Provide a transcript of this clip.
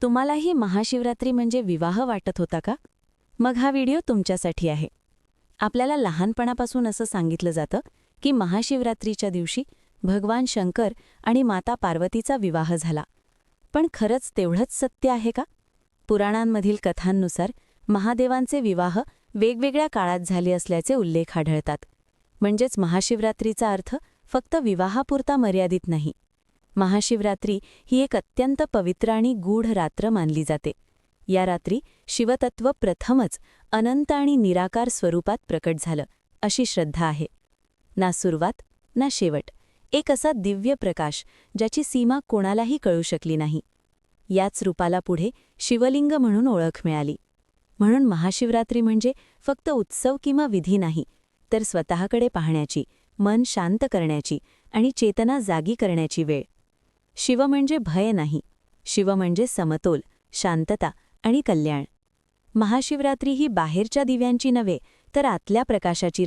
तुम्हालाही महाशिवरात्री म्हणजे विवाह वाटत होता का? मग हा व्हिडिओ तुमच्यासाठी आहे. आपल्याला लहानपणापासून असं सांगितलं जातं की महाशिवरात्रीच्या दिवशी भगवान शंकर आणि माता पार्वतीचा विवाह झाला. पण खरंच तेवढंच सत्य आहे का? पुराणांमधील कथांनुसार महादेवांचे विवाह वेगवेगळ्या काळात झाले असल्याचे उल्लेख आढळतात. म्हणजेच महाशिवरात्रीचा अर्थ फक्त विवाहापुरता मर्यादित नाही. महाशिवरात्री ही एक अत्यंत पवित्र आणि गूढ रात्र मानली जाते. या रात्री शिवतत्व प्रथमच अनंत आणि निराकार स्वरूपात प्रकट झालं, अशी श्रद्धा आहे. ना सुरुवात ना शेवट, एक असा दिव्य प्रकाश ज्याची सीमा कोणालाही कळू शकली नाही. याच रूपाला पुढे शिवलिंग म्हणून ओळख मिळाली. म्हणून महाशिवरात्री म्हणजे फक्त उत्सव किंवा विधी नाही, तर स्वतःकडे पाहण्याची, मन शांत करण्याची आणि चेतना जागी करण्याची वेळ. शिव म्हणजे भय नाही, शिव म्हणजे समतोल, शांतता आणि कल्याण. महाशिवरात्री ही बाहेरच्या दिव्यांची नव्हे, तर आतल्या प्रकाशाची